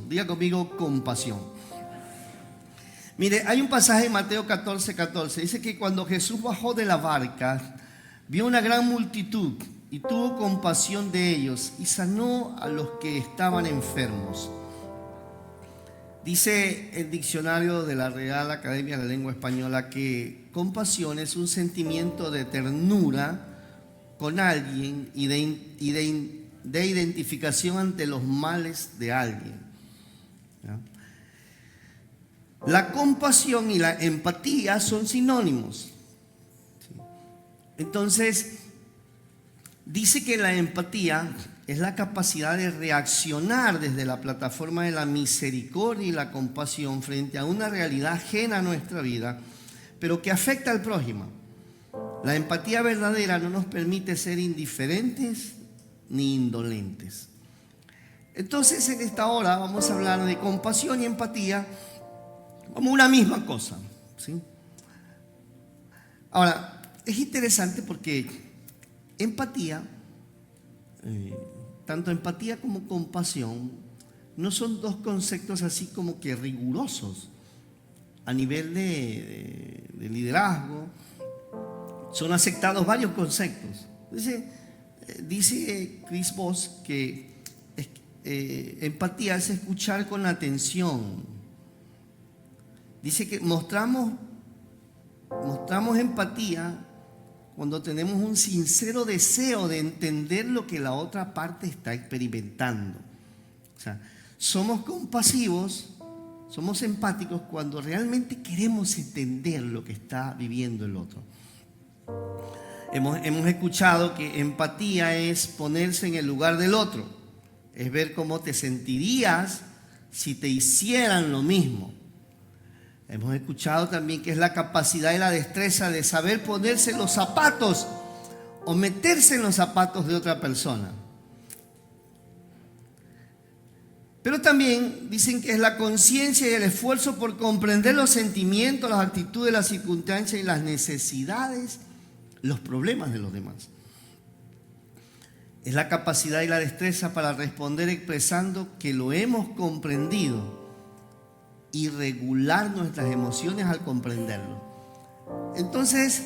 compasión. Diga conmigo, compasión. Mire, hay un pasaje en Mateo 14:14. Dice que cuando Jesús bajó de la barca, vio una gran multitud y tuvo compasión de ellos y sanó a los que estaban enfermos. Dice el diccionario de la Real Academia de la Lengua Española que compasión es un sentimiento de ternura con alguien y de identificación ante los males de alguien. ¿Ya? La compasión y la empatía son sinónimos. ¿Sí? Entonces, dice que la empatía es la capacidad de reaccionar desde la plataforma de la misericordia y la compasión frente a una realidad ajena a nuestra vida, pero que afecta al prójimo. La empatía verdadera no nos permite ser indiferentes ni indolentes. Entonces, en esta hora vamos a hablar de compasión y empatía como una misma cosa, ¿sí? Ahora, es interesante porque empatía, tanto empatía como compasión, no son dos conceptos así como que rigurosos a nivel de liderazgo. Son aceptados varios conceptos. Dice Chris Voss que empatía es escuchar con atención. Dice que mostramos empatía cuando tenemos un sincero deseo de entender lo que la otra parte está experimentando. O sea, somos compasivos, somos empáticos cuando realmente queremos entender lo que está viviendo el otro. Hemos escuchado que empatía es ponerse en el lugar del otro, es ver cómo te sentirías si te hicieran lo mismo. Hemos escuchado también que es la capacidad y la destreza de saber ponerse en los zapatos o meterse en los zapatos de otra persona. Pero también dicen que es la conciencia y el esfuerzo por comprender los sentimientos, las actitudes, las circunstancias y las necesidades, los problemas de los demás. Es la capacidad y la destreza para responder expresando que lo hemos comprendido y regular nuestras emociones al comprenderlo. Entonces,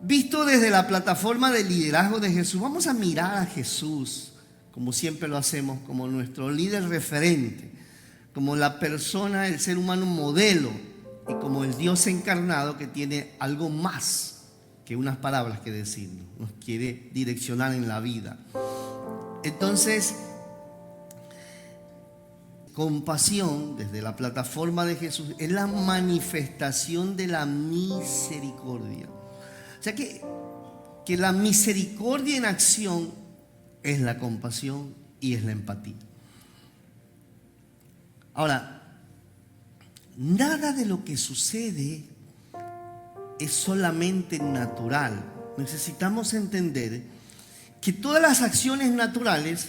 visto desde la plataforma del liderazgo de Jesús, vamos a mirar a Jesús, como siempre lo hacemos, como nuestro líder referente, como la persona, el ser humano modelo y como el Dios encarnado que tiene algo más que unas palabras que decirnos, nos quiere direccionar en la vida. Entonces, compasión desde la plataforma de Jesús es la manifestación de la misericordia. O sea que la misericordia en acción es la compasión y es la empatía. Ahora, nada de lo que sucede es solamente natural. Necesitamos entender que todas las acciones naturales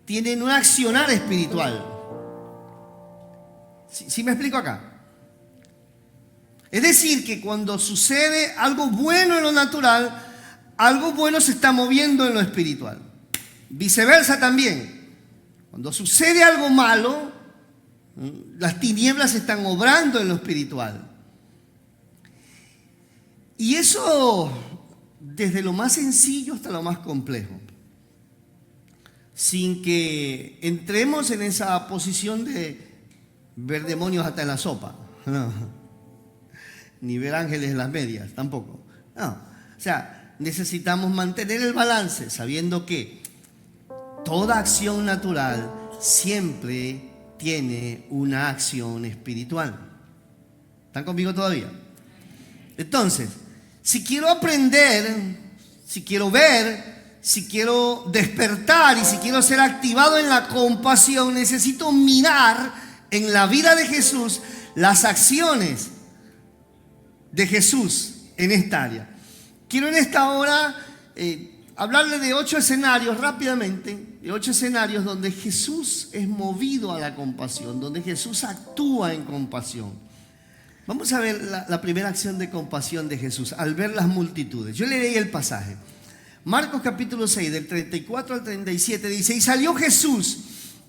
tienen un accionar espiritual. ¿Sí me explico acá? Es decir, que cuando sucede algo bueno en lo natural, algo bueno se está moviendo en lo espiritual. Viceversa también. Cuando sucede algo malo, las tinieblas están obrando en lo espiritual. Y eso desde lo más sencillo hasta lo más complejo. Sin que entremos en esa posición de ver demonios hasta en la sopa. No. Ni ver ángeles en las medias, tampoco. No. O sea, necesitamos mantener el balance, sabiendo que toda acción natural siempre tiene una acción espiritual. ¿Están conmigo todavía? Entonces, si quiero aprender, si quiero ver, si quiero despertar y si quiero ser activado en la compasión, necesito mirar en la vida de Jesús las acciones de Jesús en esta área. Quiero en esta hora hablarle de 8 escenarios rápidamente, de 8 escenarios donde Jesús es movido a la compasión, donde Jesús actúa en compasión. Vamos a ver la primera acción de compasión de Jesús al ver las multitudes. Yo le leí el pasaje. Marcos capítulo 6, del 34 al 37 dice: y salió Jesús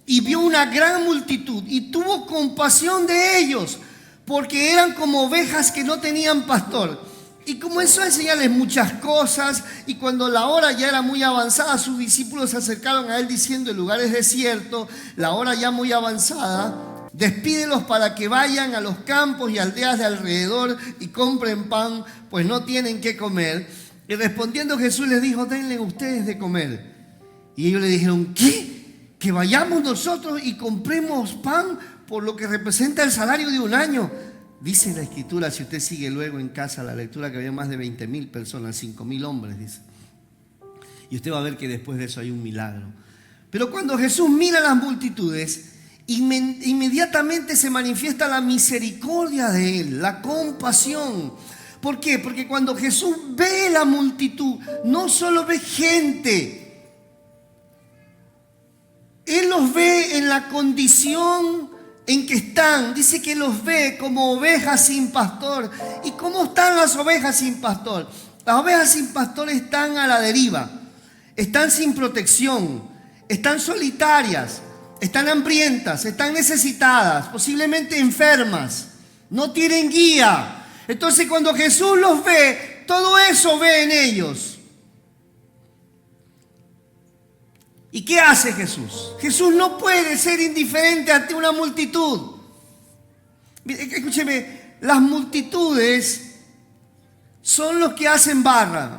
y vio una gran multitud y tuvo compasión de ellos, porque eran como ovejas que no tenían pastor. Y comenzó a enseñarles muchas cosas, y cuando la hora ya era muy avanzada, sus discípulos se acercaron a él diciendo: el lugar es desierto, la hora ya muy avanzada, despídelos para que vayan a los campos y aldeas de alrededor y compren pan, pues no tienen qué comer. Y respondiendo Jesús les dijo: denle ustedes de comer. Y ellos le dijeron: ¿qué? ¿Que vayamos nosotros y compremos pan por lo que representa el salario de un año? Dice la Escritura, si usted sigue luego en casa la lectura, que había más de 20.000 personas, 5.000 hombres, dice. Y usted va a ver que después de eso hay un milagro. Pero cuando Jesús mira a las multitudes, inmediatamente se manifiesta la misericordia de él, la compasión. ¿Por qué? Porque cuando Jesús ve la multitud, no solo ve gente, él los ve en la condición en que están. Dice que los ve como ovejas sin pastor. ¿Y cómo están las ovejas sin pastor? Las ovejas sin pastor están a la deriva, están sin protección, están solitarias, están hambrientas, están necesitadas, posiblemente enfermas, no tienen guía. Entonces cuando Jesús los ve, todo eso ve en ellos. ¿Y qué hace Jesús? Jesús no puede ser indiferente ante una multitud. Escúcheme, las multitudes son los que hacen barra.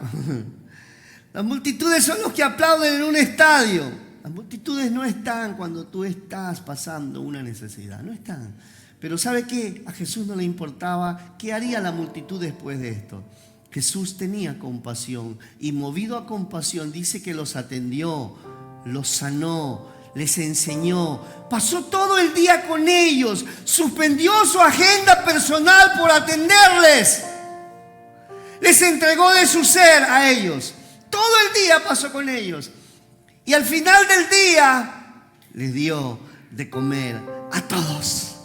Las multitudes son los que aplauden en un estadio. Las multitudes no están cuando tú estás pasando una necesidad, no están. Pero ¿sabe qué? A Jesús no le importaba qué haría la multitud después de esto. Jesús tenía compasión y movido a compasión dice que los atendió, los sanó, les enseñó, pasó todo el día con ellos, suspendió su agenda personal por atenderles, les entregó de su ser a ellos, todo el día pasó con ellos y al final del día les dio de comer a todos.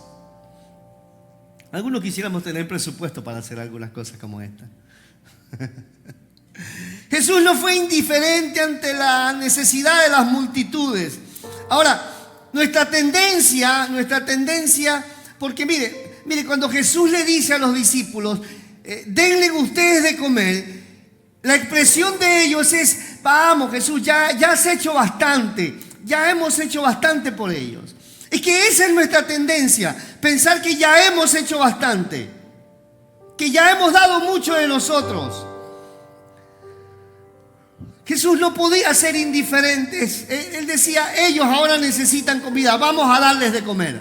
Algunos quisiéramos tener presupuesto para hacer algunas cosas como esta. Jesús no fue indiferente ante la necesidad de las multitudes. Ahora, nuestra tendencia, porque mire, cuando Jesús le dice a los discípulos, denle ustedes de comer, la expresión de ellos es: vamos Jesús, ya has hecho bastante, ya hemos hecho bastante por ellos. Es que esa es nuestra tendencia, pensar que ya hemos hecho bastante, que ya hemos dado mucho de nosotros. Jesús no podía ser indiferente. Él decía: ellos ahora necesitan comida, vamos a darles de comer.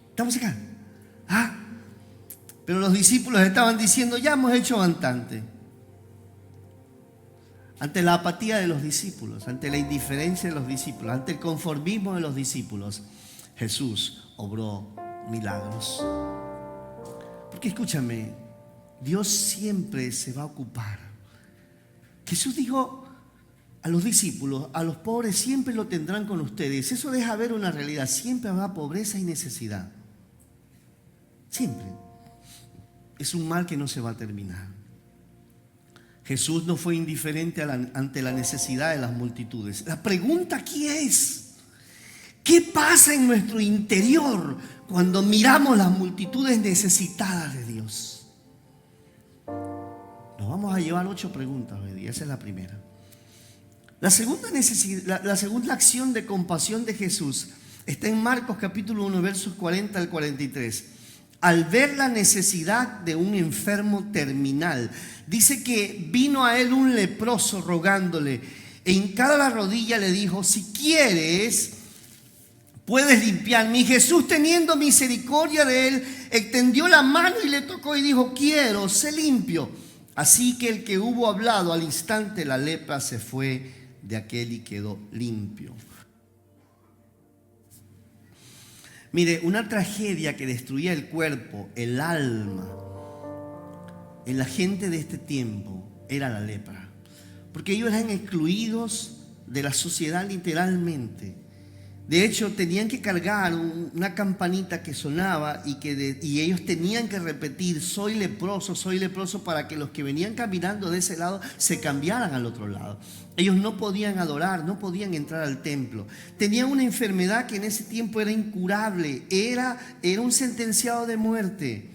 ¿Estamos acá? Pero los discípulos estaban diciendo: ya hemos hecho bastante. Ante la apatía de los discípulos, ante la indiferencia de los discípulos, ante el conformismo de los discípulos, Jesús obró milagros. Porque escúchame, Dios siempre se va a ocupar. Jesús dijo a los discípulos: a los pobres siempre lo tendrán con ustedes. Eso deja ver una realidad, siempre habrá pobreza y necesidad. Siempre. Es un mal que no se va a terminar. Jesús no fue indiferente ante la necesidad de las multitudes. La pregunta aquí es: ¿qué pasa en nuestro interior cuando miramos las multitudes necesitadas de Dios? Nos vamos a llevar 8 preguntas hoy día, esa es la primera. La segunda acción de compasión de Jesús está en Marcos capítulo 1, versos 40 al 43. Al ver la necesidad de un enfermo terminal, dice que vino a él un leproso rogándole, e hincada la rodilla le dijo: si quieres, puedes limpiarme. Y Jesús, teniendo misericordia de él, extendió la mano y le tocó y dijo: quiero, sé limpio. Así que el que hubo hablado, al instante la lepra se fue de aquel y quedó limpio. Mire, una tragedia que destruía el cuerpo, el alma, en la gente de este tiempo era la lepra. Porque ellos eran excluidos de la sociedad literalmente. De hecho, tenían que cargar una campanita que sonaba y ellos tenían que repetir, soy leproso, para que los que venían caminando de ese lado se cambiaran al otro lado. Ellos no podían adorar, no podían entrar al templo. Tenían una enfermedad que en ese tiempo era incurable, era un sentenciado de muerte.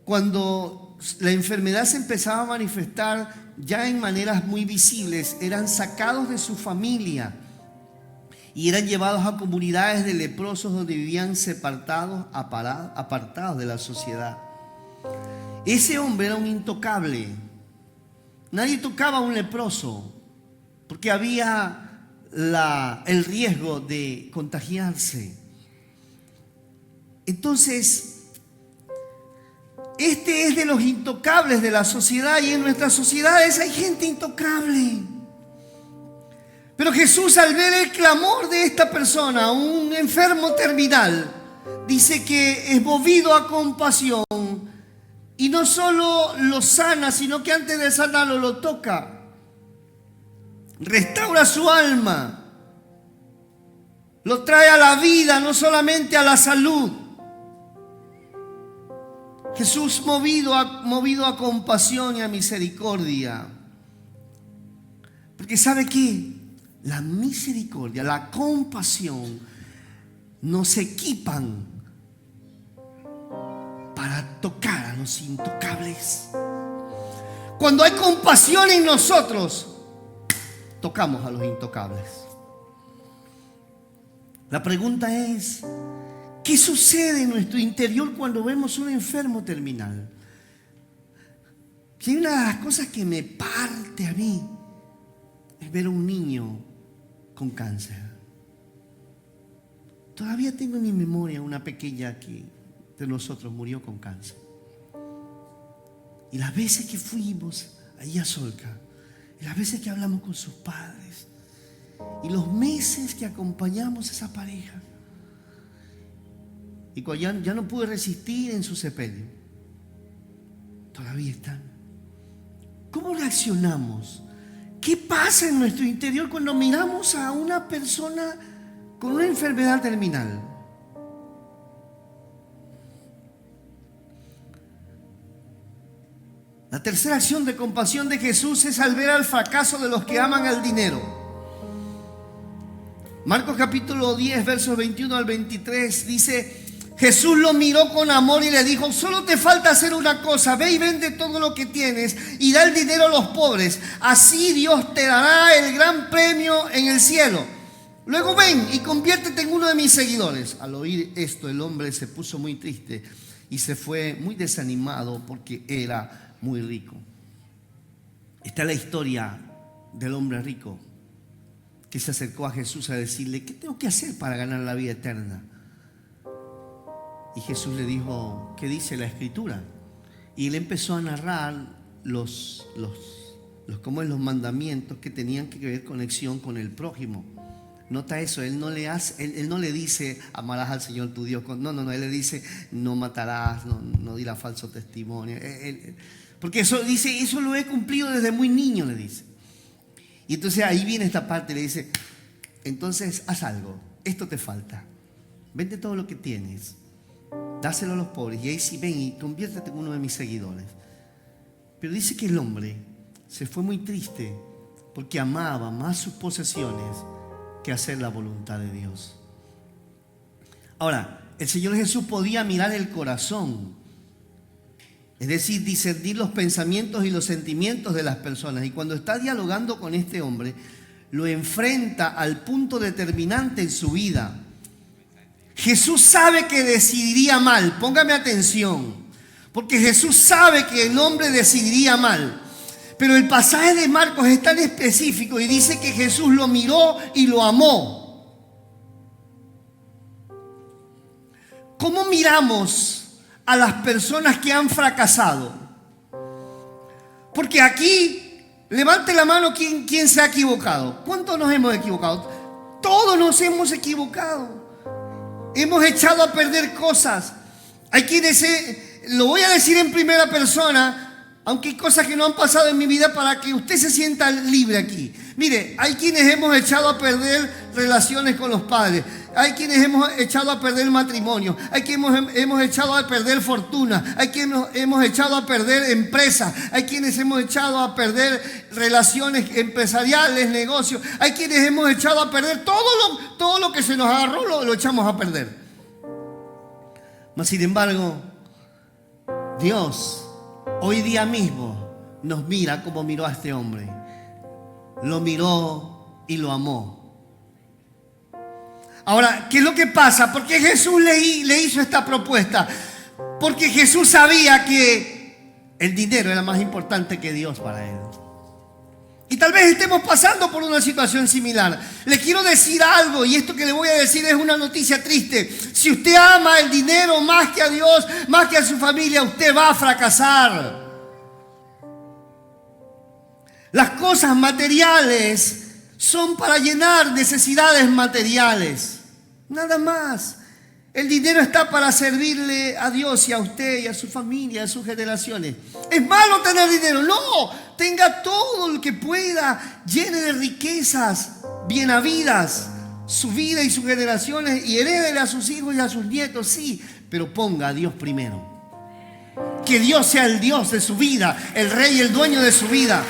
Cuando la enfermedad se empezaba a manifestar ya en maneras muy visibles, eran sacados de su familia y eran llevados a comunidades de leprosos donde vivían separados, apartados de la sociedad. Ese hombre era un intocable. Nadie tocaba a un leproso porque había el riesgo de contagiarse. Entonces, este es de los intocables de la sociedad, y en nuestras sociedades hay gente intocable. Pero Jesús, al ver el clamor de esta persona, un enfermo terminal, dice que es movido a compasión y no solo lo sana, sino que antes de sanarlo lo toca, restaura su alma, lo trae a la vida, no solamente a la salud. Jesús movido a compasión y a misericordia. Porque ¿sabe qué? La misericordia, la compasión nos equipan para tocar a los intocables. Cuando hay compasión en nosotros, tocamos a los intocables. La pregunta es, ¿qué sucede en nuestro interior cuando vemos un enfermo terminal? Si hay una de las cosas que me parte a mí es ver a un niño con cáncer. Todavía tengo en mi memoria una pequeña que de nosotros murió con cáncer. Y las veces que fuimos allí a Solca, y las veces que hablamos con sus padres, y los meses que acompañamos a esa pareja, y cuando ya no pude resistir en su sepelio, todavía están. ¿Cómo reaccionamos? ¿Qué pasa en nuestro interior cuando miramos a una persona con una enfermedad terminal? La tercera acción de compasión de Jesús es al ver al fracaso de los que aman el dinero. Marcos capítulo 10, versos 21 al 23 dice: Jesús lo miró con amor y le dijo: solo te falta hacer una cosa, ve y vende todo lo que tienes y da el dinero a los pobres, así Dios te dará el gran premio en el cielo. Luego ven y conviértete en uno de mis seguidores. Al oír esto, el hombre se puso muy triste y se fue muy desanimado porque era muy rico. Esta es la historia del hombre rico que se acercó a Jesús a decirle: ¿qué tengo que hacer para ganar la vida eterna? Y Jesús le dijo: ¿qué dice la Escritura? Y él empezó a narrar los mandamientos que tenían que ver conexión con el prójimo. Nota eso, él no le dice: amarás al Señor tu Dios. No, él le dice: no matarás, no dirás falso testimonio. Porque eso dice, eso lo he cumplido desde muy niño, le dice. Y entonces ahí viene esta parte, le dice: entonces haz algo, esto te falta, vende todo lo que tienes, dáselo a los pobres, y ahí sí ven y conviértete en uno de mis seguidores. Pero dice que el hombre se fue muy triste porque amaba más sus posesiones que hacer la voluntad de Dios. Ahora, el Señor Jesús podía mirar el corazón, es decir, discernir los pensamientos y los sentimientos de las personas. Y cuando está dialogando con este hombre, lo enfrenta al punto determinante en su vida. Jesús sabe que decidiría mal. Póngame atención, porque Jesús sabe que el hombre decidiría mal. Pero el pasaje de Marcos es tan específico y dice que Jesús lo miró y lo amó. ¿Cómo miramos a las personas que han fracasado? Porque aquí, levante la mano quien se ha equivocado. ¿Cuántos nos hemos equivocado? Todos nos hemos equivocado. Hemos echado a perder cosas. Hay quienes, lo voy a decir en primera persona, aunque hay cosas que no han pasado en mi vida para que usted se sienta libre aquí. Mire, hay quienes hemos echado a perder relaciones con los padres. Hay quienes hemos echado a perder matrimonio. Hay quienes hemos echado a perder fortuna. Hay quienes hemos echado a perder empresas. Hay quienes hemos echado a perder relaciones empresariales, negocios. Hay quienes hemos echado a perder todo lo que se nos agarró, lo echamos a perder. Mas sin embargo, Dios hoy día mismo nos mira como miró a este hombre. Lo miró y lo amó. Ahora, ¿qué es lo que pasa? ¿Por qué Jesús le hizo esta propuesta? Porque Jesús sabía que el dinero era más importante que Dios para él. Y tal vez estemos pasando por una situación similar. Le quiero decir algo, y esto que le voy a decir es una noticia triste. Si usted ama el dinero más que a Dios, más que a su familia, usted va a fracasar. Las cosas materiales son para llenar necesidades materiales. Nada más. El dinero está para servirle a Dios y a usted y a su familia, a sus generaciones. ¿Es malo tener dinero? No. Tenga todo lo que pueda, llene de riquezas bien habidas su vida y sus generaciones, y herédele a sus hijos y a sus nietos, sí. Pero ponga a Dios primero. Que Dios sea el Dios de su vida, el rey y el dueño de su vida.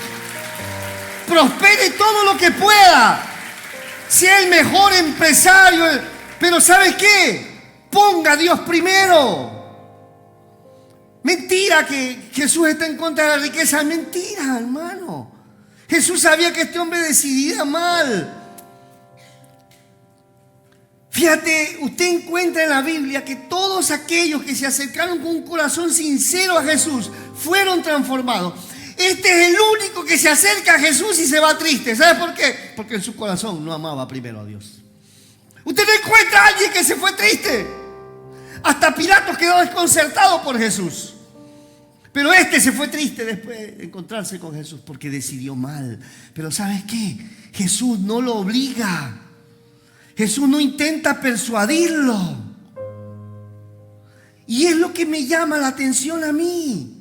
Prospere todo lo que pueda. Sea el mejor empresario. Pero ¿sabes qué? Ponga a Dios primero. Mentira que Jesús está en contra de la riqueza. Mentira, hermano. Jesús sabía que este hombre decidía mal. Fíjate, usted encuentra en la Biblia que todos aquellos que se acercaron con un corazón sincero a Jesús fueron transformados. Este es el único que se acerca a Jesús y se va triste. ¿Sabe por qué? Porque en su corazón no amaba primero a Dios. Usted no encuentra a alguien que se fue triste. Hasta Pilatos quedó desconcertado por Jesús. Pero este se fue triste después de encontrarse con Jesús porque decidió mal. Pero ¿sabes qué? Jesús no lo obliga. Jesús no intenta persuadirlo. Y es lo que me llama la atención a mí.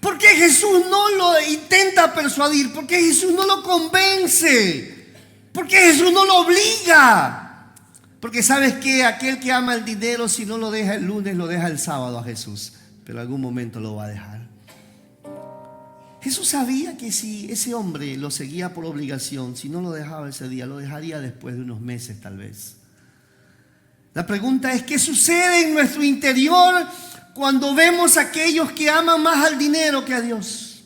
¿Por qué Jesús no lo intenta persuadir? ¿Por qué Jesús no lo convence? ¿Por qué Jesús no lo obliga? Porque ¿sabes qué? Aquel que ama el dinero, si no lo deja el lunes, lo deja el sábado a Jesús. Pero en algún momento lo va a dejar. Jesús sabía que si ese hombre lo seguía por obligación, si no lo dejaba ese día, lo dejaría después de unos meses tal vez. La pregunta es, ¿qué sucede en nuestro interior cuando vemos a aquellos que aman más al dinero que a Dios?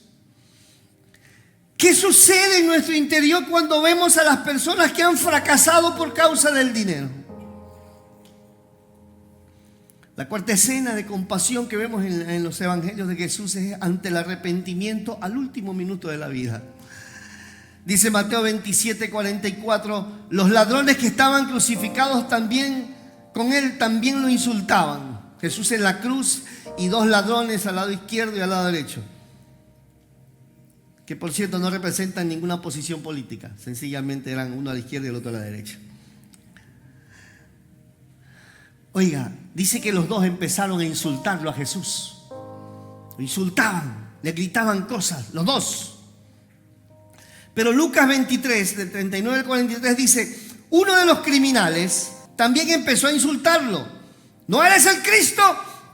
¿Qué sucede en nuestro interior cuando vemos a las personas que han fracasado por causa del dinero? La cuarta escena de compasión que vemos en los evangelios de Jesús es ante el arrepentimiento al último minuto de la vida. Dice Mateo 27:44, los ladrones que estaban crucificados también con él también lo insultaban. Jesús en la cruz y dos ladrones al lado izquierdo y al lado derecho. Que por cierto no representan ninguna posición política. Sencillamente eran uno a la izquierda y el otro a la derecha. Oiga, dice que los dos empezaron a insultarlo a Jesús. Lo insultaban, le gritaban cosas, los dos. Pero Lucas 23, del 39 al 43 dice, uno de los criminales también empezó a insultarlo. ¿No eres el Cristo?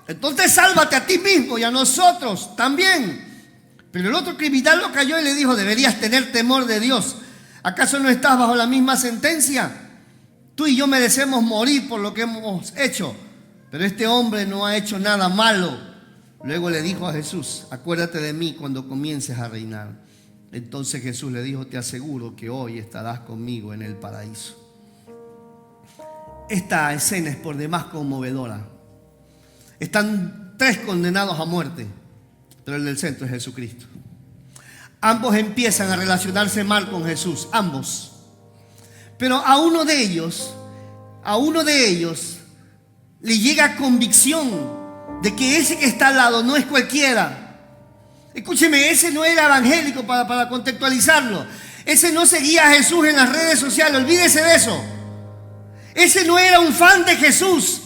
Entonces sálvate a ti mismo y a nosotros también. Pero el otro criminal lo cayó y le dijo, deberías tener temor de Dios. ¿Acaso no estás bajo la misma sentencia? Tú y yo merecemos morir por lo que hemos hecho, pero este hombre no ha hecho nada malo. Luego le dijo a Jesús, acuérdate de mí cuando comiences a reinar. Entonces Jesús le dijo, te aseguro que hoy estarás conmigo en el paraíso. Esta escena es por demás conmovedora. Están tres condenados a muerte, pero el del centro es Jesucristo. Ambos empiezan a relacionarse mal con Jesús, ambos. Pero a uno de ellos le llega convicción de que ese que está al lado no es cualquiera. Escúcheme, ese no era evangélico para contextualizarlo. Ese no seguía a Jesús en las redes sociales, olvídese de eso. Ese no era un fan de Jesús.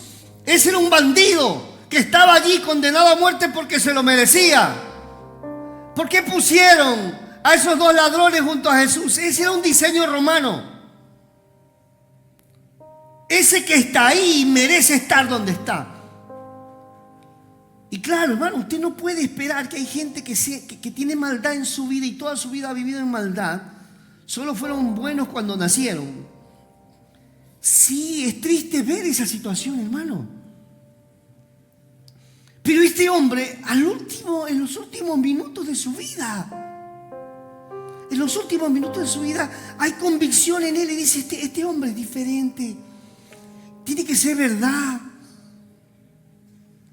Ese era un bandido que estaba allí condenado a muerte porque se lo merecía. ¿Por qué pusieron a esos dos ladrones junto a Jesús. Ese era un diseño romano. Ese que está ahí merece estar donde está. Y claro, hermano, usted no puede esperar que hay gente que tiene maldad en su vida y toda su vida ha vivido en maldad. Solo fueron buenos cuando nacieron. Sí, es triste ver esa situación, hermano. Pero este hombre, en los últimos minutos de su vida, hay convicción en él y dice, este hombre es diferente. Tiene que ser verdad.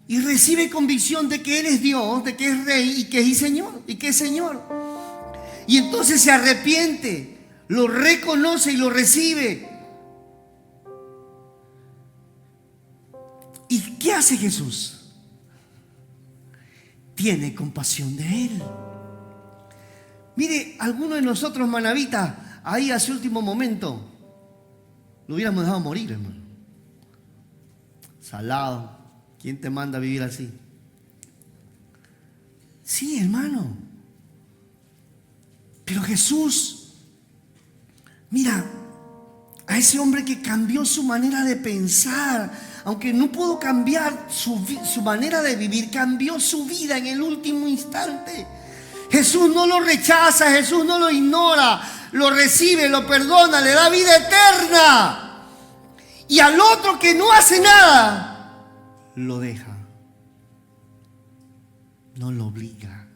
Y recibe convicción de que Él es Dios, de que es Rey y que es Señor. Y entonces se arrepiente, lo reconoce y lo recibe. ¿Y qué hace Jesús? Tiene compasión de él. Mire, algunos de nosotros, manavitas, ahí a su último momento, lo hubiéramos dejado morir, hermano. Salado. ¿Quién te manda a vivir así? Sí, hermano. Pero Jesús, mira, a ese hombre que cambió su manera de pensar, aunque no pudo cambiar su manera de vivir, cambió su vida en el último instante. Jesús no lo rechaza, Jesús no lo ignora, lo recibe, lo perdona, le da vida eterna. Y al otro que no hace nada, lo deja, no lo obliga,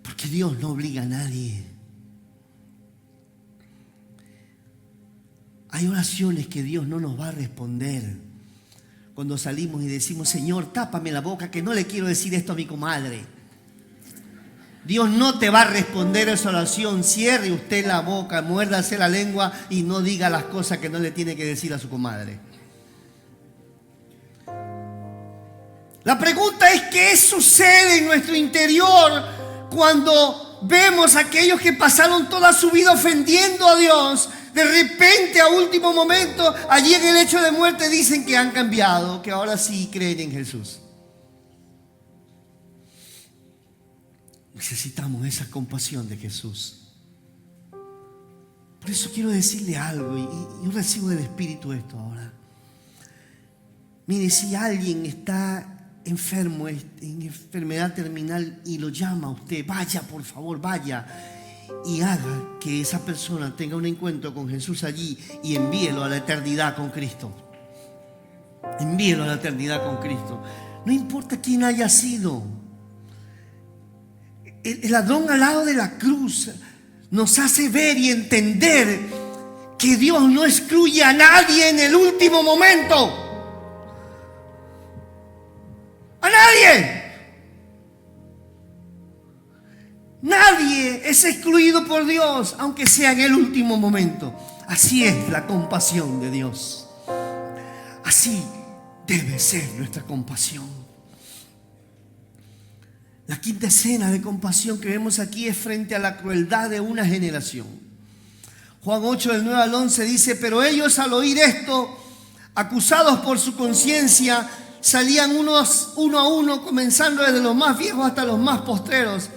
porque Dios no obliga a nadie. Hay oraciones que Dios no nos va a responder cuando salimos y decimos, Señor, tápame la boca que no le quiero decir esto a mi comadre. Dios no te va a responder esa oración. Cierre usted la boca, muérdase la lengua y no diga las cosas que no le tiene que decir a su comadre. La pregunta es, ¿qué sucede en nuestro interior cuando vemos a aquellos que pasaron toda su vida ofendiendo a Dios? De repente, a último momento, allí en el hecho de muerte dicen que han cambiado, que ahora sí creen en Jesús. Necesitamos esa compasión de Jesús. Por eso quiero decirle algo, y yo recibo del Espíritu esto ahora. Mire, si alguien está enfermo, en enfermedad terminal y lo llama a usted, vaya, por favor, vaya y haga que esa persona tenga un encuentro con Jesús allí y envíelo a la eternidad con Cristo. Envíelo a la eternidad con Cristo. No importa quién haya sido. El ladrón al lado de la cruz nos hace ver y entender que Dios no excluye a nadie en el último momento. ¡A nadie! Nadie es excluido por Dios, aunque sea en el último momento. Así es la compasión de Dios. Así debe ser nuestra compasión. La quinta escena de compasión que vemos aquí es frente a la crueldad de una generación. Juan 8, del 9 al 11 dice, pero ellos al oír esto, acusados por su conciencia, salían uno a uno, comenzando desde los más viejos hasta los más postreros.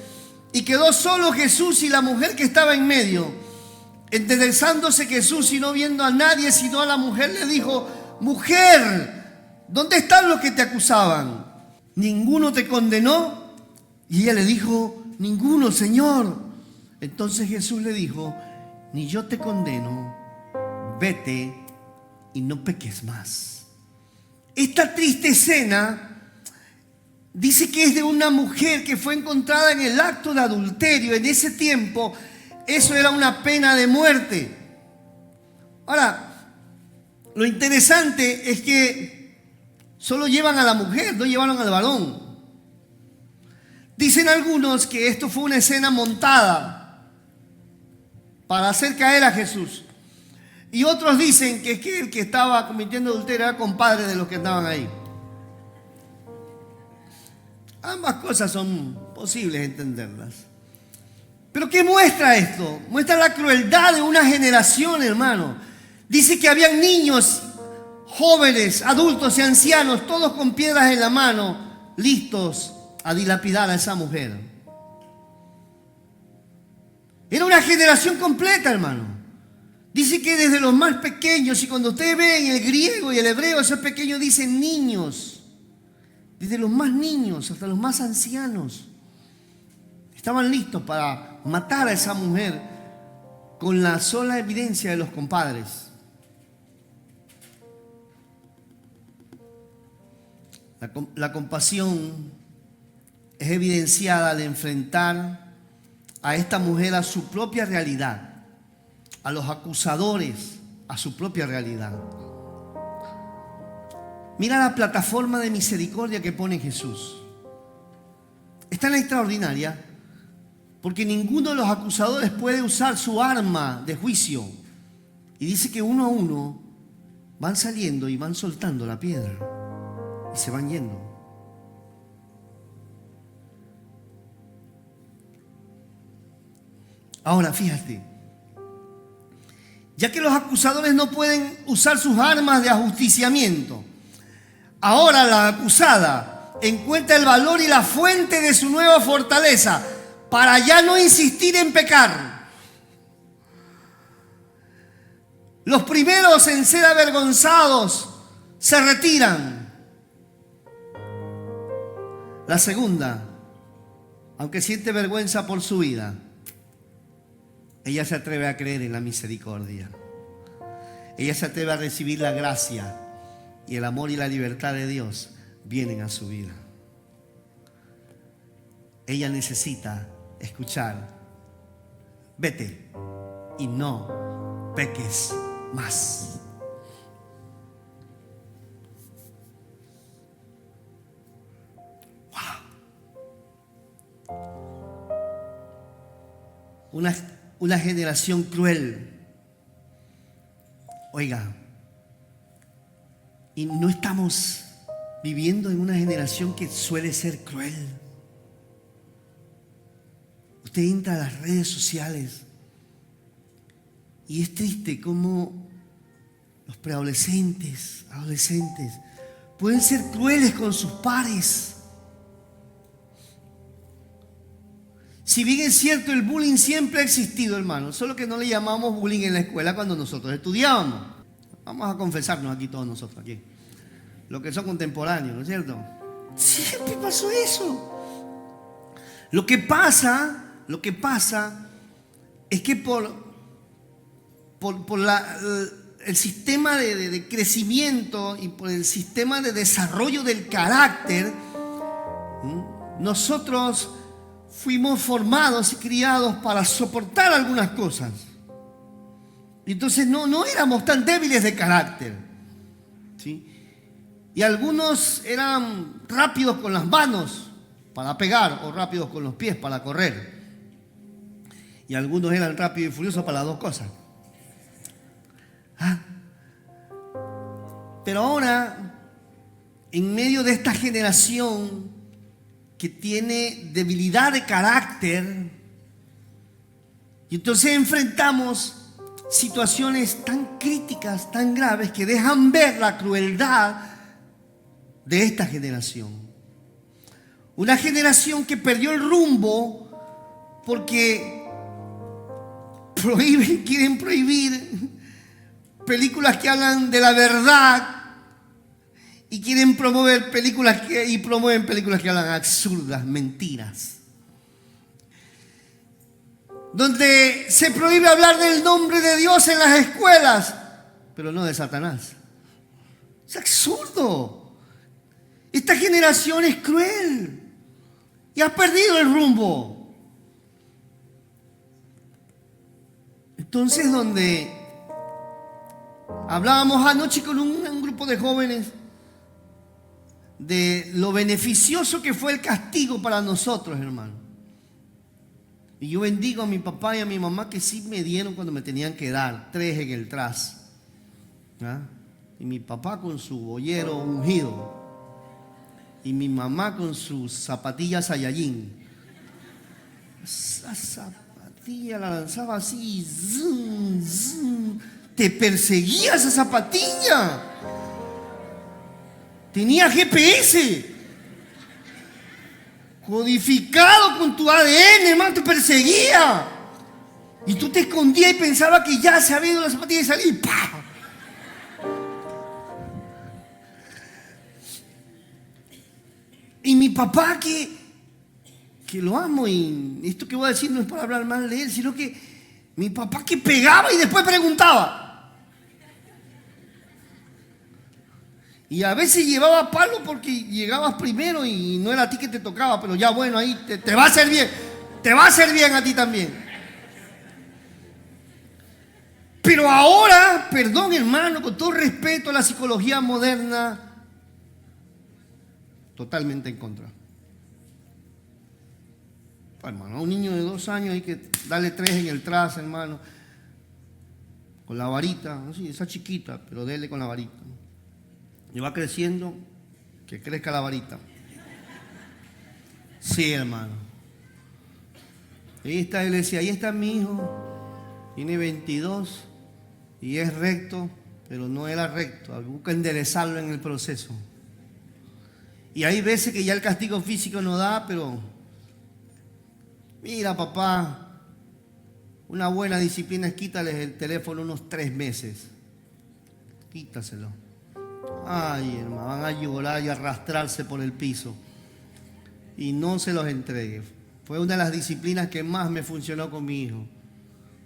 Y quedó solo Jesús y la mujer que estaba en medio. Enderezándose Jesús y no viendo a nadie sino a la mujer, le dijo, mujer, ¿dónde están los que te acusaban? ¿Ninguno te condenó? Y ella le dijo, ninguno, Señor. Entonces Jesús le dijo, ni yo te condeno, vete y no peques más. Esta triste escena dice que es de una mujer que fue encontrada en el acto de adulterio. En ese tiempo, eso era una pena de muerte. Ahora, lo interesante es que solo llevan a la mujer, no llevaron al varón. Dicen algunos que esto fue una escena montada para hacer caer a Jesús. Y otros dicen que es que el que estaba cometiendo adulterio era compadre de los que estaban ahí. Ambas cosas son posibles entenderlas. Pero ¿qué muestra esto? Muestra la crueldad de una generación, hermano. Dice que habían niños, jóvenes, adultos y ancianos, todos con piedras en la mano, listos a dilapidar a esa mujer. Era una generación completa, hermano. Dice que desde los más pequeños, y cuando ustedes ven el griego y el hebreo, esos pequeños dicen niños. Desde los más niños hasta los más ancianos. Estaban listos para matar a esa mujer con la sola evidencia de los compadres. La compasión es evidenciada al enfrentar a esta mujer a su propia realidad, a los acusadores a su propia realidad. Mira la plataforma de misericordia que pone Jesús. Es tan extraordinaria porque ninguno de los acusadores puede usar su arma de juicio. Y dice que uno a uno van saliendo y van soltando la piedra y se van yendo. Ahora, fíjate, ya que los acusadores no pueden usar sus armas de ajusticiamiento, ahora la acusada encuentra el valor y la fuente de su nueva fortaleza para ya no insistir en pecar. Los primeros en ser avergonzados se retiran. La segunda, aunque siente vergüenza por su vida, ella se atreve a creer en la misericordia. Ella se atreve a recibir la gracia y el amor y la libertad de Dios vienen a su vida. Ella necesita escuchar: vete y no peques más. Una generación cruel. Oiga, y no estamos viviendo en una generación que suele ser cruel. Usted entra a las redes sociales y es triste cómo los preadolescentes, adolescentes, pueden ser crueles con sus pares. Si bien es cierto, el bullying siempre ha existido, hermano, solo que no le llamamos bullying en la escuela cuando nosotros estudiábamos. Vamos a confesarnos aquí todos nosotros, aquí, los que son contemporáneos, ¿no es cierto? Siempre pasó eso. Lo que pasa es que por el sistema de crecimiento y por el sistema de desarrollo del carácter, nosotros fuimos formados y criados para soportar algunas cosas. Entonces no éramos tan débiles de carácter, ¿sí? Y algunos eran rápidos con las manos para pegar o rápidos con los pies para correr. Y algunos eran rápidos y furiosos para las dos cosas. Pero ahora, en medio de esta generación que tiene debilidad de carácter, y entonces enfrentamos situaciones tan críticas, tan graves, que dejan ver la crueldad de esta generación. Una generación que perdió el rumbo porque quieren prohibir películas que hablan de la verdad y quieren promover promueven películas que hablan absurdas, mentiras. Donde se prohíbe hablar del nombre de Dios en las escuelas, pero no de Satanás. Es absurdo. Esta generación es cruel y ha perdido el rumbo. Entonces, donde hablábamos anoche con un grupo de jóvenes de lo beneficioso que fue el castigo para nosotros, hermano. Y yo bendigo a mi papá y a mi mamá que sí me dieron cuando me tenían que dar 3 en el tras. Y mi papá con su boyero ungido. Y mi mamá con sus zapatillas Saiyajin. Esa zapatilla la lanzaba así. Zum, zum. Te perseguía esa zapatilla. Tenía GPS. Codificado con tu ADN, hermano, te perseguía. Y tú te escondías y pensabas que ya se había ido la zapatilla y salí. ¡Pah! Y mi papá, que lo amo, y esto que voy a decir no es para hablar mal de él, sino que mi papá que pegaba y después preguntaba. Y a veces llevaba palo porque llegabas primero y no era a ti que te tocaba, pero ya bueno, ahí te va a hacer bien. Te va a hacer bien a ti también. Pero ahora, perdón hermano, con todo respeto a la psicología moderna, totalmente en contra. Hermano, a un niño de 2 años hay que darle 3 en el traste, hermano, con la varita, ¿no? Sí, esa chiquita, pero dele con la varita. Y va creciendo, que crezca la varita. Sí, hermano. Ahí está, él decía, ahí está mi hijo, tiene 22 y es recto, pero no era recto, busca enderezarlo en el proceso. Y hay veces que ya el castigo físico no da, pero mira papá, una buena disciplina es quítales el teléfono unos 3 meses. Quítaselo. Ay, hermano, van a llorar y arrastrarse por el piso. Y no se los entregue. Fue una de las disciplinas que más me funcionó con mi hijo.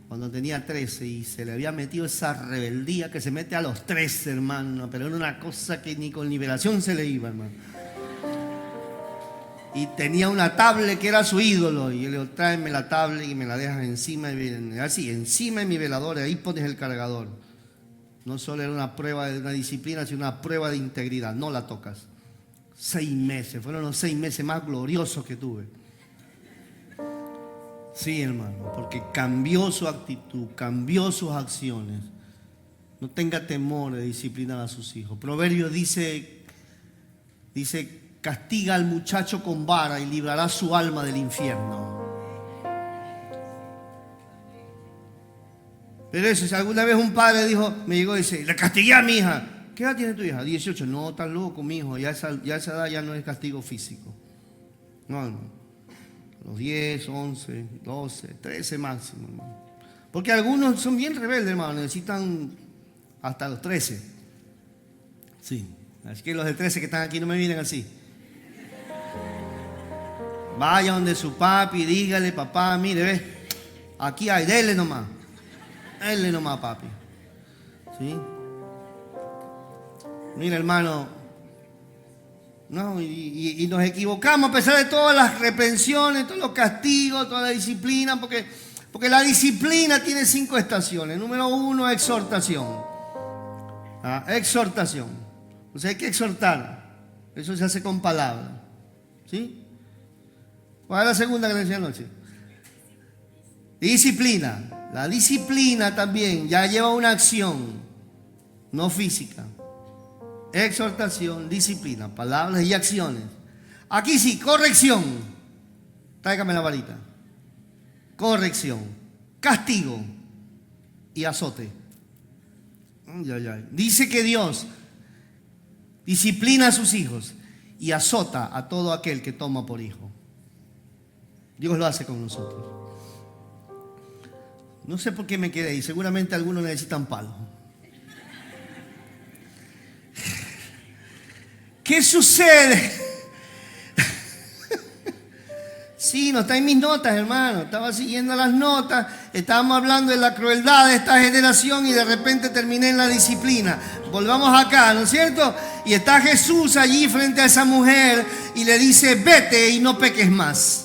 Cuando tenía 13 y se le había metido esa rebeldía que se mete a los 13, hermano. Pero era una cosa que ni con liberación se le iba, hermano. Y tenía una tablet que era su ídolo. Y yo le digo, tráeme la tablet y me la dejas encima. Así, encima de mi velador, ahí pones el cargador. No solo era una prueba de una disciplina, sino una prueba de integridad. No la tocas. 6 meses, fueron los 6 meses más gloriosos que tuve. Sí, hermano, porque cambió su actitud, cambió sus acciones. No tenga temor de disciplinar a sus hijos. Proverbios dice, castiga al muchacho con vara y librará su alma del infierno. Pero eso, si alguna vez un padre me llegó y dice, le castigué a mi hija. ¿Qué edad tiene tu hija? 18. No, estás loco, mi hijo. Ya esa edad ya no es castigo físico. No, hermano. Los 10, 11, 12, 13 máximo, hermano. Porque algunos son bien rebeldes, hermano. Necesitan hasta los 13. Sí. Así que los de 13 que están aquí no me miren así. Vaya donde su papi, dígale, papá, mire, ve. Aquí hay, dele nomás. Dele nomás, papi. ¿Sí? Mira, hermano, no, y nos equivocamos a pesar de todas las reprensiones, todos los castigos, toda la disciplina, porque la disciplina tiene 5 estaciones. Número 1, exhortación. Exhortación. O sea, hay que exhortar. Eso se hace con palabras. ¿Sí? ¿Cuál es la segunda que le decía anoche? Disciplina. La disciplina también ya lleva una acción, no física. Exhortación, disciplina, palabras y acciones. Aquí sí, corrección. Tráigame la varita. Corrección, castigo y azote. Dice que Dios disciplina a sus hijos y azota a todo aquel que toma por hijo. Dios lo hace con nosotros. No sé por qué me quedé ahí. Seguramente algunos necesitan palo. ¿Qué sucede? Sí, no está en mis notas, hermano. Estaba siguiendo las notas. Estábamos hablando de la crueldad de esta generación y de repente terminé en la disciplina. Volvamos acá, ¿no es cierto? Y está Jesús allí frente a esa mujer y le dice, vete y no peques más.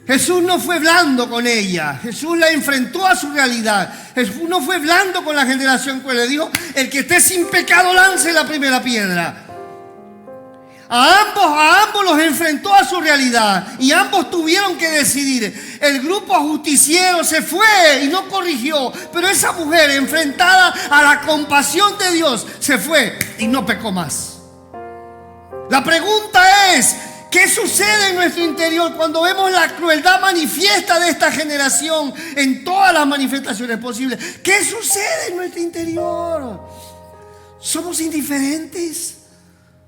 Jesús no fue blando con ella. Jesús la enfrentó a su realidad. Jesús no fue blando con la generación que le dijo, el que esté sin pecado lance la primera piedra. A ambos los enfrentó a su realidad y ambos tuvieron que decidir. El grupo justiciero se fue y no corrigió, pero esa mujer enfrentada a la compasión de Dios se fue y no pecó más. La pregunta es, ¿qué sucede en nuestro interior cuando vemos la crueldad manifiesta de esta generación en todas las manifestaciones posibles? ¿Qué sucede en nuestro interior? ¿Somos indiferentes?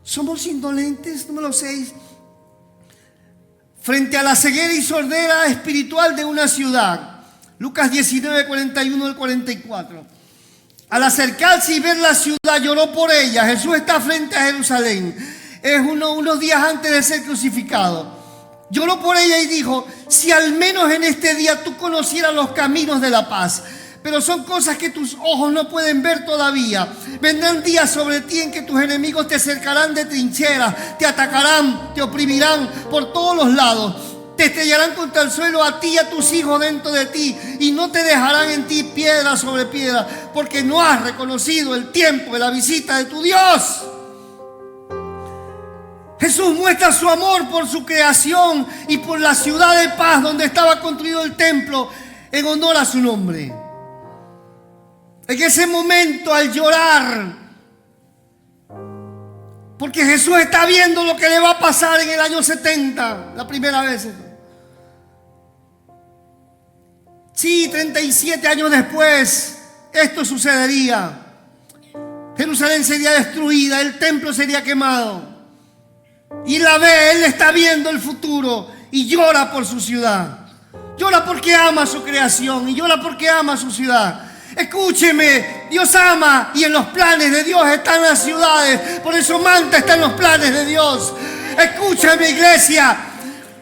¿Somos indolentes? Número 6. Frente a la ceguera y sordera espiritual de una ciudad, Lucas 19, 41 al 44. Al acercarse y ver la ciudad, lloró por ella. Jesús está frente a Jerusalén. Es unos días antes de ser crucificado. Lloró por ella y dijo: si al menos en este día tú conocieras los caminos de la paz. Pero son cosas que tus ojos no pueden ver todavía. Vendrán días sobre ti en que tus enemigos te cercarán de trincheras, te atacarán, te oprimirán por todos los lados. Te estrellarán contra el suelo a ti y a tus hijos dentro de ti, y no te dejarán en ti piedra sobre piedra, porque no has reconocido el tiempo de la visita de tu Dios. Jesús muestra su amor por su creación y por la ciudad de paz donde estaba construido el templo en honor a su nombre. En ese momento, al llorar, porque Jesús está viendo lo que le va a pasar en el año 70, la primera vez. Sí, 37 años después, esto sucedería. Jerusalén sería destruida, el templo sería quemado. Y la ve, él está viendo el futuro y llora por su ciudad. Llora porque ama su creación y llora porque ama su ciudad. Escúcheme, Dios ama y en los planes de Dios están las ciudades. Por eso Manta está en los planes de Dios. Escúchame, iglesia,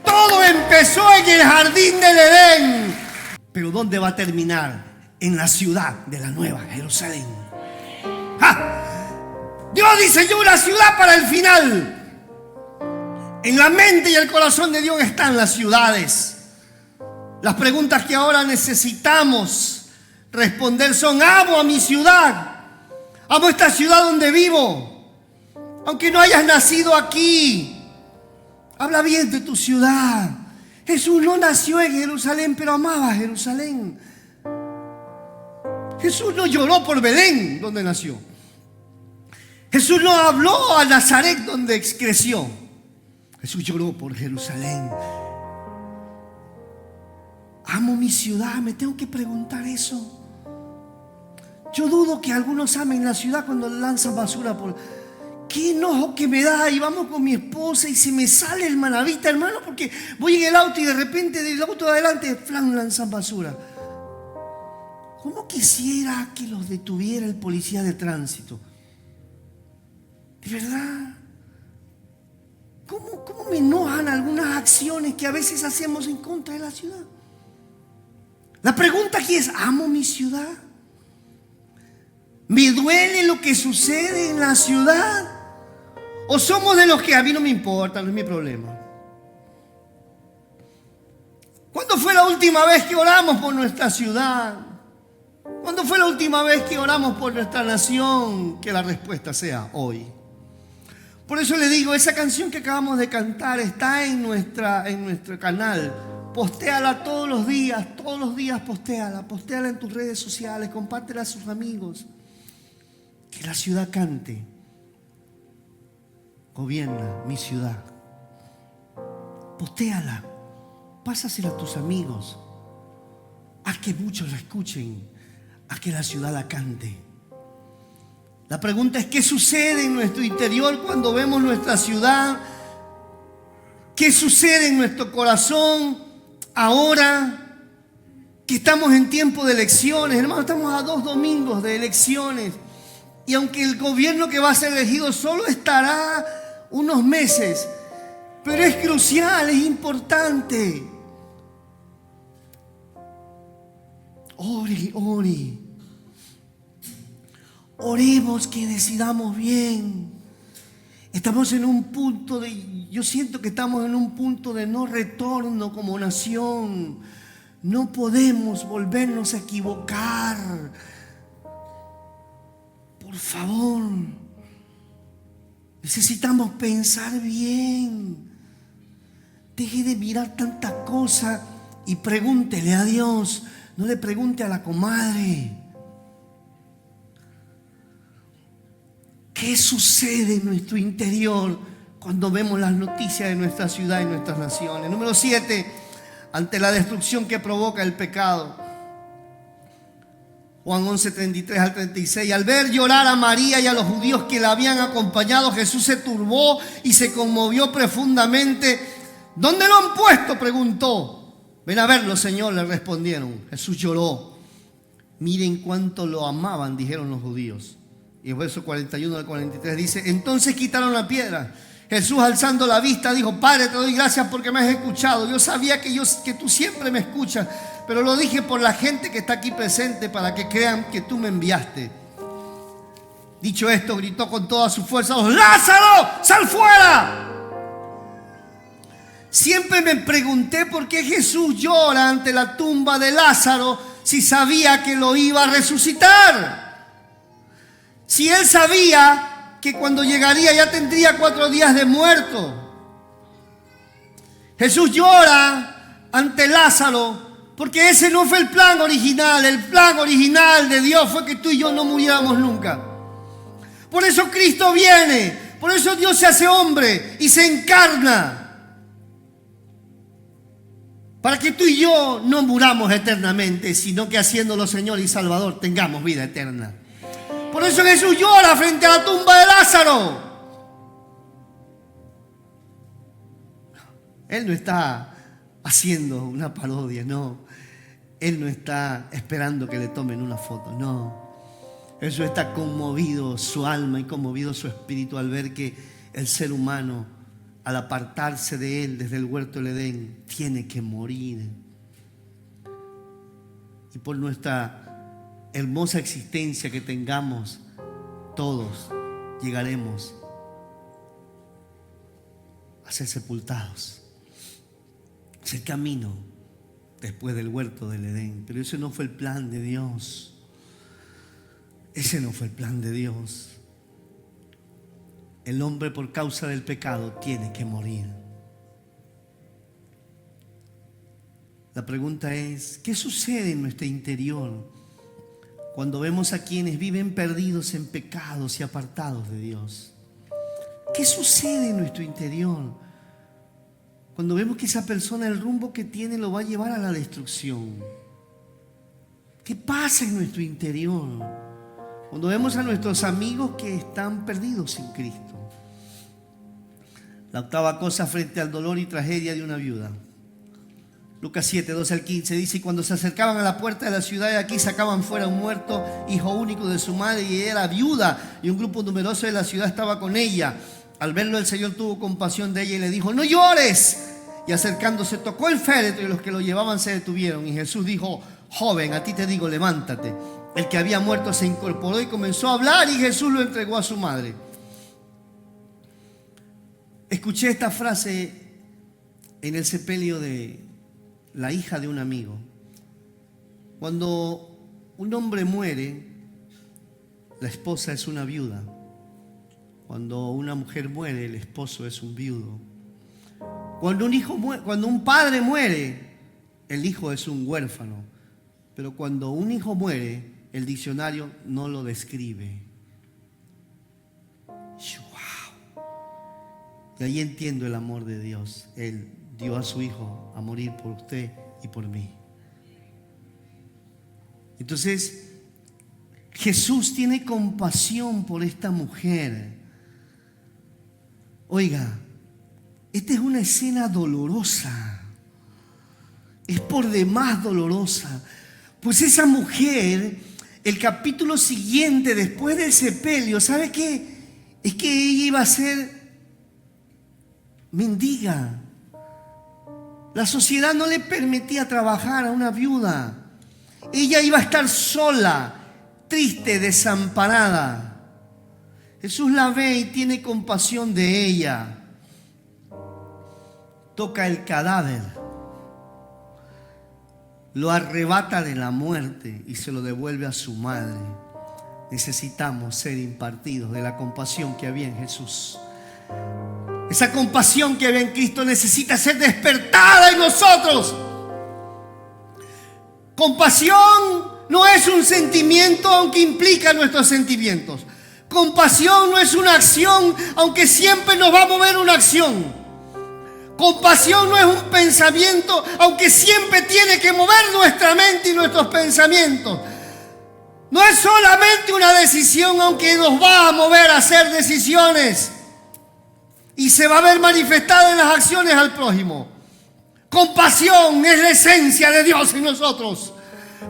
todo empezó en el jardín del Edén. Pero ¿dónde va a terminar? En la ciudad de la Nueva Jerusalén. ¡Ja! Dios diseñó una ciudad para el final. En la mente y el corazón de Dios están las ciudades. Las preguntas que ahora necesitamos responder son: amo a mi ciudad, amo esta ciudad donde vivo. Aunque no hayas nacido aquí, habla bien de tu ciudad. Jesús no nació en Jerusalén, pero amaba a Jerusalén. Jesús no lloró por Belén, donde nació. Jesús no habló a Nazaret, donde creció. Jesús lloró por Jerusalén. Amo mi ciudad, me tengo que preguntar eso. Yo dudo que algunos amen la ciudad cuando lanzan basura por... Qué enojo que me da. Y vamos con mi esposa y se me sale el manavita, hermano, porque voy en el auto y de repente del auto de adelante, flan, lanzan basura. ¿Cómo quisiera que los detuviera el policía de tránsito? De verdad. ¿Cómo me enojan algunas acciones que a veces hacemos en contra de la ciudad? La pregunta aquí es: ¿amo mi ciudad? ¿Me duele lo que sucede en la ciudad? ¿O somos de los que a mí no me importa, no es mi problema? ¿Cuándo fue la última vez que oramos por nuestra ciudad? ¿Cuándo fue la última vez que oramos por nuestra nación? Que la respuesta sea hoy. Por eso le digo, esa canción que acabamos de cantar está en nuestro canal. Postéala todos los días postéala en tus redes sociales, compártela a sus amigos. Que la ciudad cante: gobierna mi ciudad. Postéala, pásasela a tus amigos. Haz que muchos la escuchen, haz que la ciudad la cante. La pregunta es: ¿qué sucede en nuestro interior cuando vemos nuestra ciudad? ¿Qué sucede en nuestro corazón ahora que estamos en tiempo de elecciones? Hermano, estamos a 2 domingos de elecciones. Y aunque el gobierno que va a ser elegido solo estará unos meses, pero es crucial, es importante. Ore. Oremos que decidamos bien. Estamos en un punto yo siento que estamos en un punto de no retorno como nación. No podemos volvernos a equivocar. Por favor, necesitamos pensar bien. Deje de mirar tanta cosa y pregúntele a Dios. No le pregunte a la comadre. ¿Qué sucede en nuestro interior cuando vemos las noticias de nuestra ciudad y nuestras naciones? Número 7, ante la destrucción que provoca el pecado. Juan 11, 33 al 36. Al ver llorar a María y a los judíos que la habían acompañado, Jesús se turbó y se conmovió profundamente. ¿Dónde lo han puesto?, preguntó. Ven a verlo, Señor, le respondieron. Jesús lloró. Miren cuánto lo amaban, dijeron los judíos. Y el verso 41 al 43 dice: entonces quitaron la piedra. Jesús, alzando la vista, dijo: Padre, te doy gracias porque me has escuchado. Yo sabía que tú siempre me escuchas, pero lo dije por la gente que está aquí presente, para que crean que tú me enviaste. Dicho esto, gritó con toda su fuerza: ¡Lázaro, sal fuera! Siempre me pregunté por qué Jesús llora ante la tumba de Lázaro si sabía que lo iba a resucitar. Si él sabía que cuando llegaría ya tendría 4 días de muerto. Jesús llora ante Lázaro porque ese no fue el plan original. El plan original de Dios fue que tú y yo no muriéramos nunca. Por eso Cristo viene, por eso Dios se hace hombre y se encarna. Para que tú y yo no muramos eternamente, sino que haciéndolo Señor y Salvador tengamos vida eterna. Por eso Jesús llora frente a la tumba de Lázaro. Él no está haciendo una parodia, no. Él no está esperando que le tomen una foto, no. Jesús está conmovido su alma y conmovido su espíritu al ver que el ser humano, al apartarse de él desde el huerto del Edén, tiene que morir. Y por nuestra hermosa existencia que tengamos, todos llegaremos a ser sepultados. Es el camino después del huerto del Edén. Pero ese no fue el plan de Dios. Ese no fue el plan de Dios. El hombre, por causa del pecado, tiene que morir. La pregunta es: ¿qué sucede en nuestro interior cuando vemos a quienes viven perdidos en pecados y apartados de Dios? ¿Qué sucede en nuestro interior cuando vemos que esa persona, el rumbo que tiene, lo va a llevar a la destrucción? ¿Qué pasa en nuestro interior cuando vemos a nuestros amigos que están perdidos sin Cristo? La octava cosa frente al dolor y tragedia de una viuda. Lucas 7, 12 al 15 dice: y cuando se acercaban a la puerta de la ciudad de aquí, sacaban fuera un muerto, hijo único de su madre, y ella era viuda, y un grupo numeroso de la ciudad estaba con ella. Al verlo, el Señor tuvo compasión de ella y le dijo: no llores. Y acercándose, tocó el féretro, y los que lo llevaban se detuvieron. Y Jesús dijo: joven, a ti te digo, levántate. El que había muerto se incorporó y comenzó a hablar, y Jesús lo entregó a su madre. Escuché esta frase en el sepelio de la hija de un amigo. Cuando un hombre muere, la esposa es una viuda. Cuando una mujer muere, el esposo es un viudo. Cuando un padre muere, el hijo es un huérfano. Pero cuando un hijo muere, el diccionario no lo describe. ¡Wow! Y ahí entiendo el amor de Dios. Él dio a su hijo a morir por usted y por mí. Entonces, Jesús tiene compasión por esta mujer. Oiga, esta es una escena dolorosa. Es por demás dolorosa. Pues esa mujer, el capítulo siguiente, después del sepelio, ¿sabe qué? Es que ella iba a ser mendiga. La sociedad no le permitía trabajar a una viuda. Ella iba a estar sola, triste, desamparada. Jesús la ve y tiene compasión de ella. Toca el cadáver, lo arrebata de la muerte y se lo devuelve a su madre. Necesitamos ser impartidos de la compasión que había en Jesús. Esa compasión que había en Cristo necesita ser despertada en nosotros. Compasión no es un sentimiento, aunque implica nuestros sentimientos. Compasión no es una acción, aunque siempre nos va a mover una acción. Compasión no es un pensamiento, aunque siempre tiene que mover nuestra mente y nuestros pensamientos. No es solamente una decisión, aunque nos va a mover a hacer decisiones. Y se va a ver manifestada en las acciones al prójimo. Compasión es la esencia de Dios en nosotros.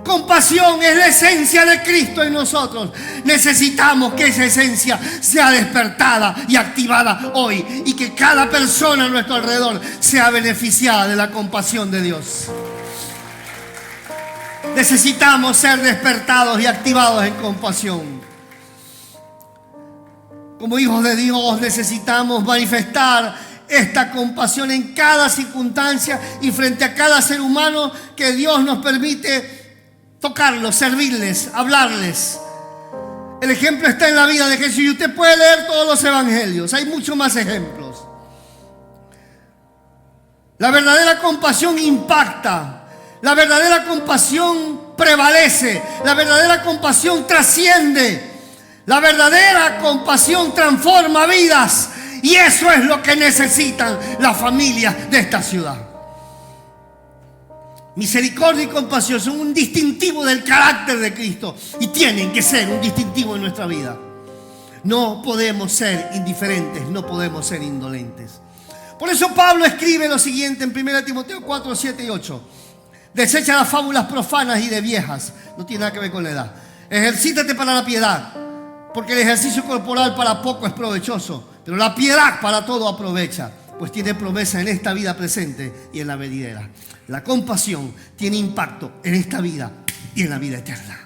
Compasión es la esencia de Cristo en nosotros. Necesitamos que esa esencia sea despertada y activada hoy, y que cada persona a nuestro alrededor sea beneficiada de la compasión de Dios. Necesitamos ser despertados y activados en compasión. Como hijos de Dios necesitamos manifestar esta compasión en cada circunstancia y frente a cada ser humano que Dios nos permite tocarlos, servirles, hablarles. El ejemplo está en la vida de Jesús y usted puede leer todos los evangelios. Hay muchos más ejemplos. La verdadera compasión impacta. La verdadera compasión prevalece. La verdadera compasión trasciende. La verdadera compasión transforma vidas. Y eso es lo que necesitan las familias de esta ciudad. Misericordia y compasión son un distintivo del carácter de Cristo y tienen que ser un distintivo en nuestra vida. No podemos ser indiferentes, no podemos ser indolentes. Por eso Pablo escribe lo siguiente en 1 Timoteo 4, 7 y 8. Desecha las fábulas profanas y de viejas. No tiene nada que ver con la edad. Ejercítate para la piedad, porque el ejercicio corporal para poco es provechoso, pero la piedad para todo aprovecha, pues tiene promesa en esta vida presente y en la venidera. La compasión tiene impacto en esta vida y en la vida eterna.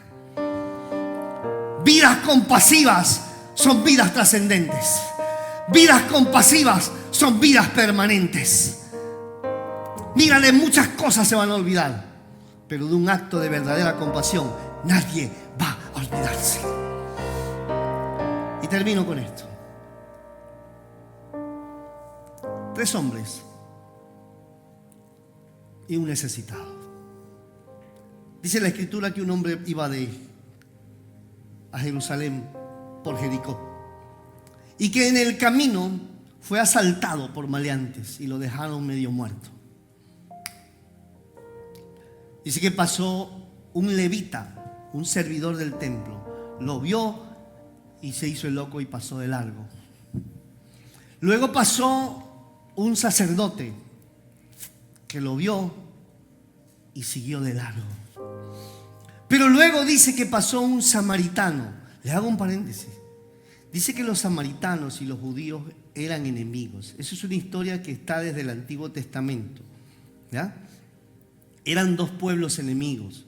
Vidas compasivas son vidas trascendentes. Vidas compasivas son vidas permanentes. Mira, de muchas cosas se van a olvidar, pero de un acto de verdadera compasión nadie va a olvidarse. Y termino con esto. 3 hombres y un necesitado. Dice la escritura que un hombre iba a Jerusalén por Jericó y que en el camino fue asaltado por maleantes y lo dejaron medio muerto. Dice que pasó un levita, un servidor del templo, lo vio y se hizo el loco y pasó de largo. Luego pasó un sacerdote que lo vio y siguió de largo. Pero luego dice que pasó un samaritano. Le hago un paréntesis. Dice que los samaritanos y los judíos eran enemigos. Eso es una historia que está desde el Antiguo Testamento, ¿ya? Eran 2 pueblos enemigos,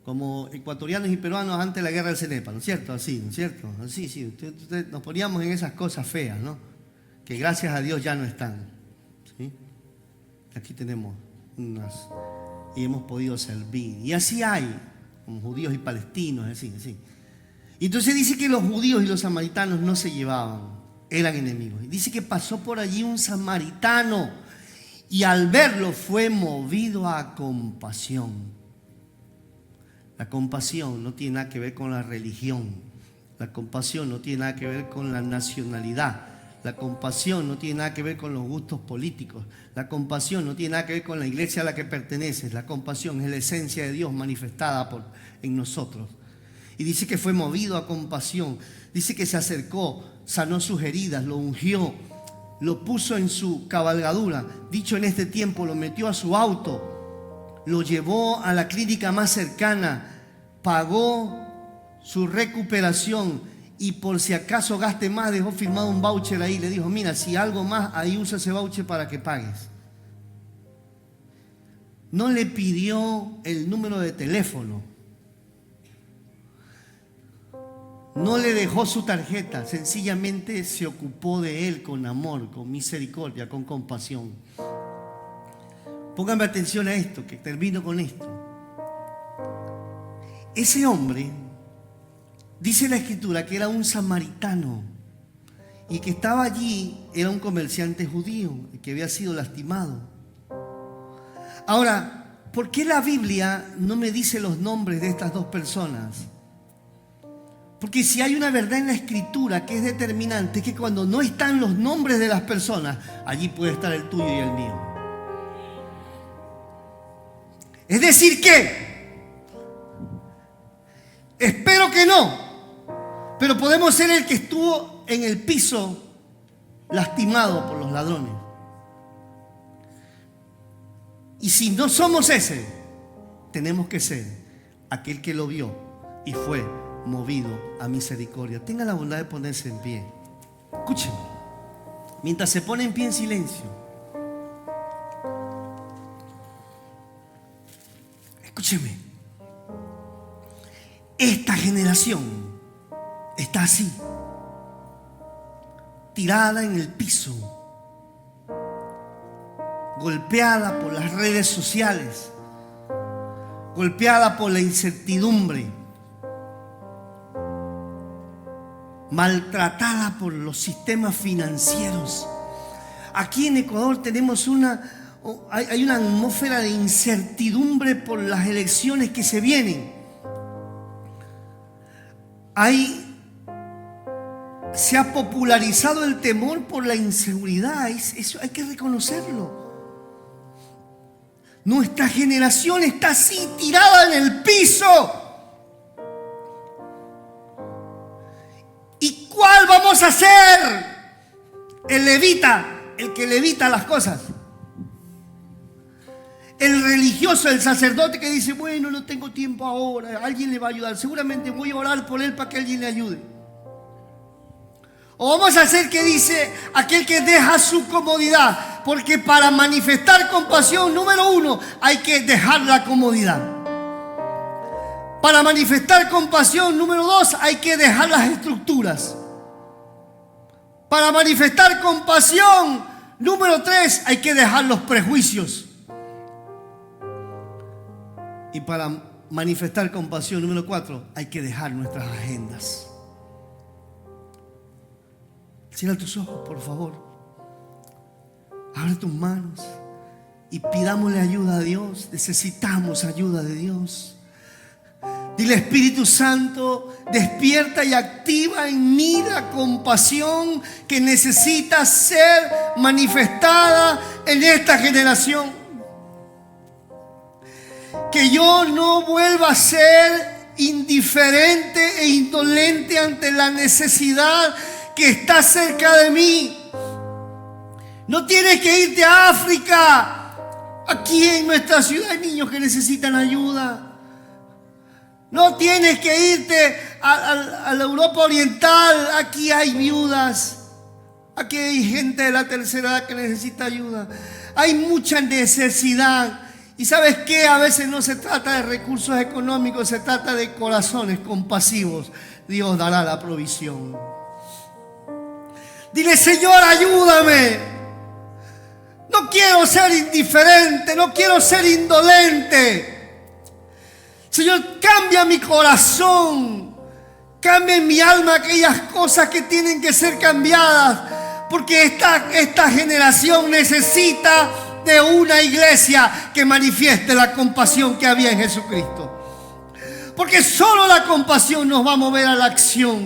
como ecuatorianos y peruanos antes de la guerra del Cenepa, ¿no es cierto? Así, ¿no es cierto? Así, sí. Nos poníamos en esas cosas feas, ¿no? Que gracias a Dios ya no están, ¿sí? Aquí tenemos unas y hemos podido servir. Y así hay, como judíos y palestinos, así. Y entonces dice que los judíos y los samaritanos no se llevaban, eran enemigos. Y dice que pasó por allí un samaritano y al verlo fue movido a compasión. La compasión no tiene nada que ver con la religión. La compasión no tiene nada que ver con la nacionalidad. La compasión no tiene nada que ver con los gustos políticos. La compasión no tiene nada que ver con la iglesia a la que perteneces. La compasión es la esencia de Dios manifestada en nosotros. Y dice que fue movido a compasión. Dice que se acercó, sanó sus heridas, lo ungió, lo puso en su cabalgadura. Dicho en este tiempo, lo metió a su auto, lo llevó a la clínica más cercana, pagó su recuperación. Y por si acaso gaste más, dejó firmado un voucher ahí. Le dijo, mira, si algo más, ahí usa ese voucher para que pagues. No le pidió el número de teléfono. No le dejó su tarjeta. Sencillamente se ocupó de él con amor, con misericordia, con compasión. Pónganme atención a esto, que termino con esto. Ese hombre, dice la escritura que era un samaritano y que estaba allí, era un comerciante judío que había sido lastimado. Ahora, ¿por qué la Biblia no me dice los nombres de estas 2 personas? Porque si hay una verdad en la escritura que es determinante, es que cuando no están los nombres de las personas, allí puede estar el tuyo y el mío. Es decir que, espero que no, pero podemos ser el que estuvo en el piso lastimado por los ladrones. Y si no somos ese, tenemos que ser aquel que lo vio y fue movido a misericordia. Tenga la bondad de ponerse en pie. Escúcheme. Mientras se pone en pie en silencio, escúcheme. Esta generación está así, tirada en el piso, golpeada por las redes sociales, golpeada por la incertidumbre, maltratada por los sistemas financieros. Aquí en Ecuador tenemos hay una atmósfera de incertidumbre por las elecciones que se vienen. Se ha popularizado el temor por la inseguridad. Eso hay que reconocerlo. Nuestra generación está así, tirada en el piso. ¿Y cuál vamos a ser? El que levita las cosas. El religioso, el sacerdote que dice, bueno, no tengo tiempo ahora, alguien le va a ayudar, seguramente voy a orar por él para que alguien le ayude. O vamos a hacer que dice aquel que deja su comodidad, porque para manifestar compasión, número uno, hay que dejar la comodidad. Para manifestar compasión, número dos, hay que dejar las estructuras. Para manifestar compasión, número tres, hay que dejar los prejuicios. Y para manifestar compasión, número 4, hay que dejar nuestras agendas. Cierra tus ojos, por favor. Abre tus manos y pidámosle ayuda a Dios. Necesitamos ayuda de Dios. Dile, Espíritu Santo, despierta y activa en mí la compasión que necesita ser manifestada en esta generación. Que yo no vuelva a ser indiferente e indolente ante la necesidad que está cerca de mí. No tienes que irte a África. Aquí en nuestra ciudad hay niños que necesitan ayuda. No tienes que irte a la Europa Oriental. Aquí hay viudas. Aquí hay gente de la tercera edad que necesita ayuda. Hay mucha necesidad. Y ¿sabes qué? A veces no se trata de recursos económicos, se trata de corazones compasivos. Dios dará la provisión. Dile, Señor, ayúdame. No quiero ser indiferente, no quiero ser indolente. Señor, cambia mi corazón, cambia en mi alma aquellas cosas que tienen que ser cambiadas, porque esta generación necesita de una iglesia que manifieste la compasión que había en Jesucristo. Porque solo la compasión nos va a mover a la acción.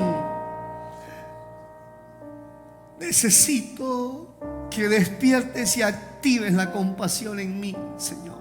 Necesito que despiertes y actives la compasión en mí, Señor.